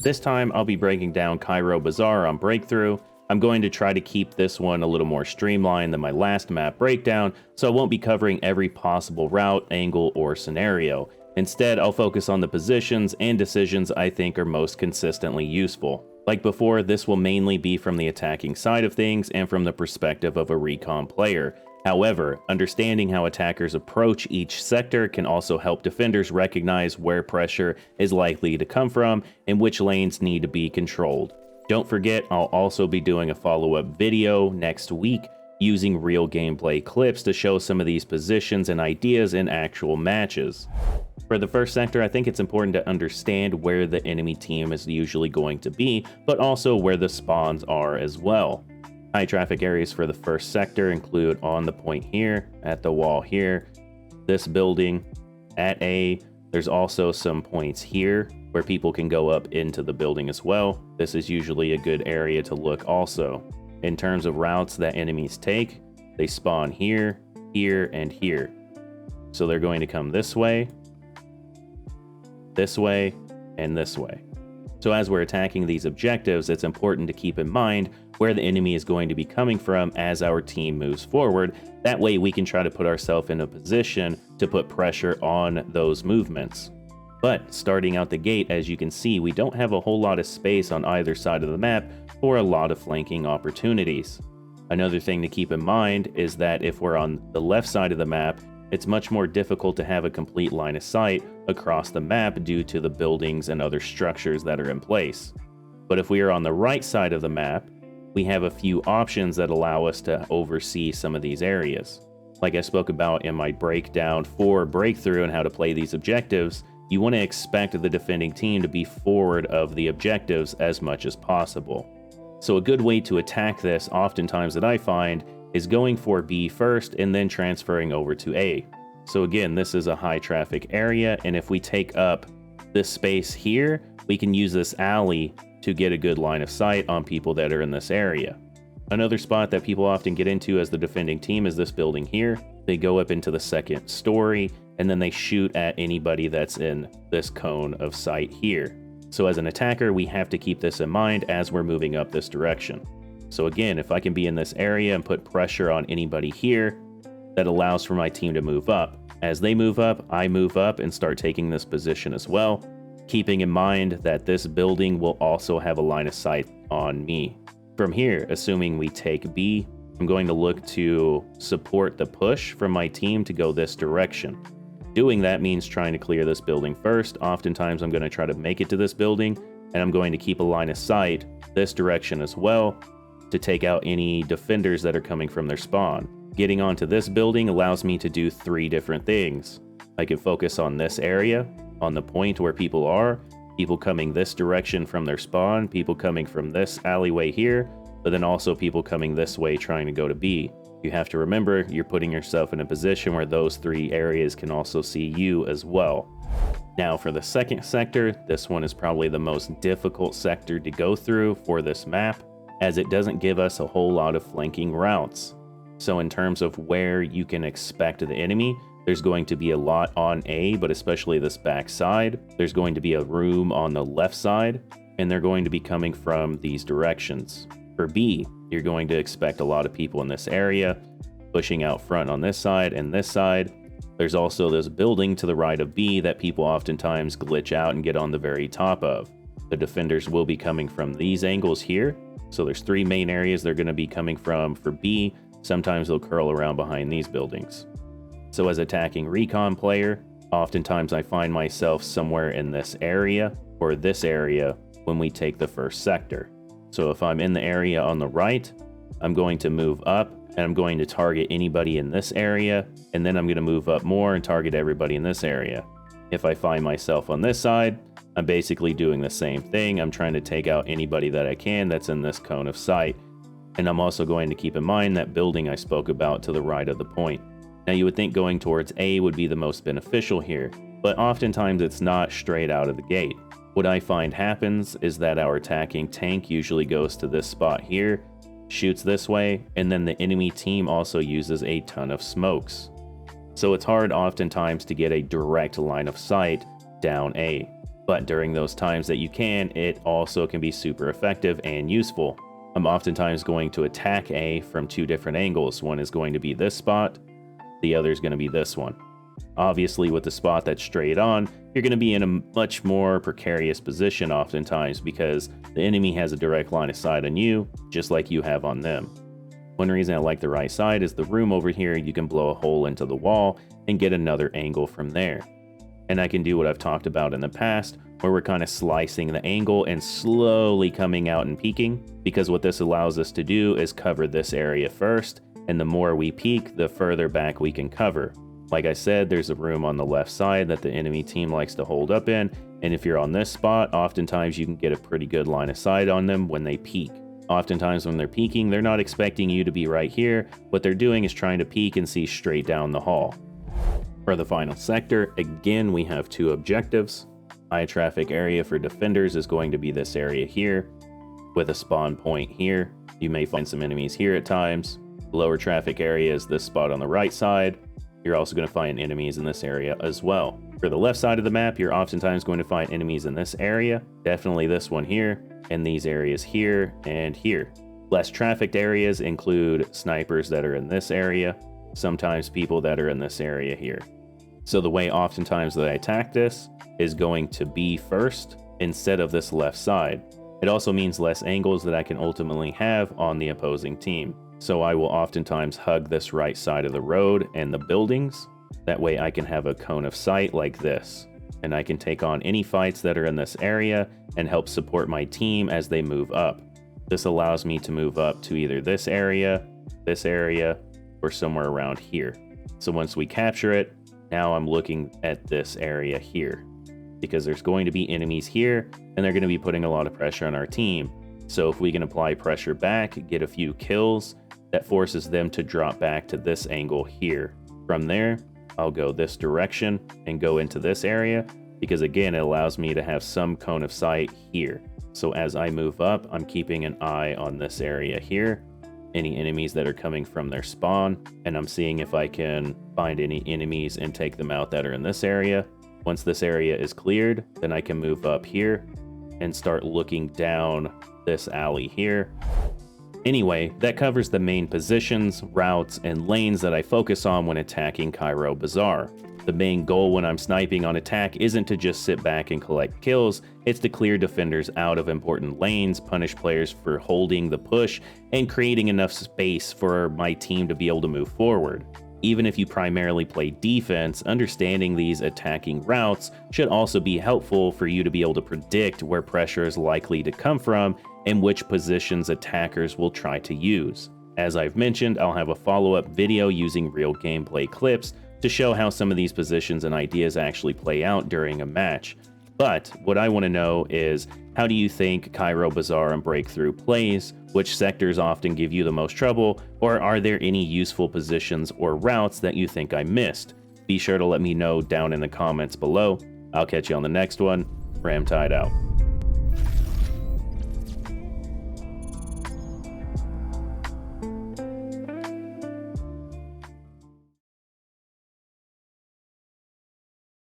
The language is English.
This time I'll be breaking down Cairo Bazaar on Breakthrough. I'm going to try to keep this one a little more streamlined than my last map breakdown, so I won't be covering every possible route, angle, or scenario. Instead, I'll focus on the positions and decisions I think are most consistently useful. Like before, this will mainly be from the attacking side of things and from the perspective of a recon player. However, understanding how attackers approach each sector can also help defenders recognize where pressure is likely to come from and which lanes need to be controlled. Don't forget, I'll also be doing a follow-up video next week using real gameplay clips to show some of these positions and ideas in actual matches. For the first sector, I think it's important to understand where the enemy team is usually going to be, but also where the spawns are as well. High traffic areas for the first sector include on the point here, at the wall here, this building, at A. There's also some points here where people can go up into the building as well. This is usually a good area to look also. In terms of routes that enemies take, they spawn here, here, and here. So they're going to come this way, and this way. So as we're attacking these objectives, it's important to keep in mind where the enemy is going to be coming from as our team moves forward. That way we can try to put ourselves in a position to put pressure on those movements. But starting out the gate, as you can see, we don't have a whole lot of space on either side of the map for a lot of flanking opportunities. Another thing to keep in mind is that if we're on the left side of the map, it's much more difficult to have a complete line of sight across the map due to the buildings and other structures that are in place. But if we are on the right side of the map, we have a few options that allow us to oversee some of these areas. Like I spoke about in my breakdown for Breakthrough and how to play these objectives, you want to expect the defending team to be forward of the objectives as much as possible. So a good way to attack this, oftentimes that I find, is going for B first and then transferring over to A. So again, this is a high traffic area, and if we take up this space here, we can use this alley to get a good line of sight on people that are in this area. Another spot that people often get into as the defending team is this building here. They go up into the second story, and then they shoot at anybody that's in this cone of sight here. So as an attacker, we have to keep this in mind as we're moving up this direction. So again, if I can be in this area and put pressure on anybody here, that allows for my team to move up. As they move up, I move up and start taking this position as well, keeping in mind that this building will also have a line of sight on me. From here, assuming we take B, I'm going to look to support the push from my team to go this direction. Doing that means trying to clear this building first. Oftentimes I'm going to try to make it to this building, and I'm going to keep a line of sight this direction as well to take out any defenders that are coming from their spawn. Getting onto this building allows me to do 3 different things. I can focus on this area, on the point where people are, people coming this direction from their spawn, people coming from this alleyway here, but then also people coming this way trying to go to B. You have to remember you're putting yourself in a position where those 3 areas can also see you as well. Now for the second sector, this one is probably the most difficult sector to go through for this map, as it doesn't give us a whole lot of flanking routes. So in terms of where you can expect the enemy, there's going to be a lot on A, but especially this back side. There's going to be a room on the left side, and they're going to be coming from these directions. For B, you're going to expect a lot of people in this area, pushing out front on this side and this side. There's also this building to the right of B that people oftentimes glitch out and get on the very top of. The defenders will be coming from these angles here. So there's 3 main areas they're going to be coming from for B. Sometimes they'll curl around behind these buildings. So as attacking recon player, oftentimes I find myself somewhere in this area or this area when we take the first sector. So if I'm in the area on the right, I'm going to move up and I'm going to target anybody in this area, and then I'm going to move up more and target everybody in this area. If I find myself on this side, I'm basically doing the same thing. I'm trying to take out anybody that I can that's in this cone of sight. And I'm also going to keep in mind that building I spoke about to the right of the point. Now you would think going towards A would be the most beneficial here, but oftentimes it's not straight out of the gate. What I find happens is that our attacking tank usually goes to this spot here, shoots this way, and then the enemy team also uses a ton of smokes. so it's hard oftentimes to get a direct line of sight down A. But during those times that you can, it also can be super effective and useful. I'm oftentimes going to attack A from two different angles. One is going to be this spot, the other is going to be this one. Obviously, with the spot that's straight on, you're going to be in a much more precarious position oftentimes because the enemy has a direct line of sight on you, just like you have on them. One reason I like the right side is the room over here, you can blow a hole into the wall and get another angle from there. And I can do what I've talked about in the past, where we're kind of slicing the angle and slowly coming out and peeking, because what this allows us to do is cover this area first, and the more we peek, the further back we can cover. Like I said, there's a room on the left side that the enemy team likes to hold up in, and if you're on this spot, oftentimes you can get a pretty good line of sight on them when they peek. Oftentimes when they're peeking, they're not expecting you to be right here. What they're doing is trying to peek and see straight down the hall. For the final sector, again, we have two objectives. High traffic area for defenders is going to be this area here, with a spawn point here. You may find some enemies here at times. Lower traffic area is this spot on the right side. You're also going to find enemies in this area as well. For the left side of the map, you're oftentimes going to find enemies in this area, definitely this one here, and these areas here and here. Less trafficked areas include snipers that are in this area, sometimes people that are in this area here. So the way oftentimes that I attack this is going to be first instead of this left side. It also means less angles that I can ultimately have on the opposing team. So I will oftentimes hug this right side of the road and the buildings. That way I can have a cone of sight like this. And I can take on any fights that are in this area and help support my team as they move up. This allows me to move up to either this area, or somewhere around here. So once we capture it, now I'm looking at this area here, because there's going to be enemies here and they're going to be putting a lot of pressure on our team. So if we can apply pressure back, get a few kills, that forces them to drop back to this angle here. From there, I'll go this direction and go into this area, because again, it allows me to have some cone of sight here. So as I move up, I'm keeping an eye on this area here, any enemies that are coming from their spawn, and I'm seeing if I can find any enemies and take them out that are in this area. Once this area is cleared, then I can move up here and start looking down this alley here. Anyway, that covers the main positions, routes, and lanes that I focus on when attacking Cairo Bazaar. The main goal when I'm sniping on attack isn't to just sit back and collect kills, it's to clear defenders out of important lanes, punish players for holding the push, and creating enough space for my team to be able to move forward. Even if you primarily play defense, understanding these attacking routes should also be helpful for you to be able to predict where pressure is likely to come from and which positions attackers will try to use. As I've mentioned, I'll have a follow-up video using real gameplay clips to show how some of these positions and ideas actually play out during a match. But what I want to know is, how do you think Cairo Bazaar and Breakthrough plays? Which sectors often give you the most trouble? Or are there any useful positions or routes that you think I missed? Be sure to let me know down in the comments below. I'll catch you on the next one. RAMTEID out.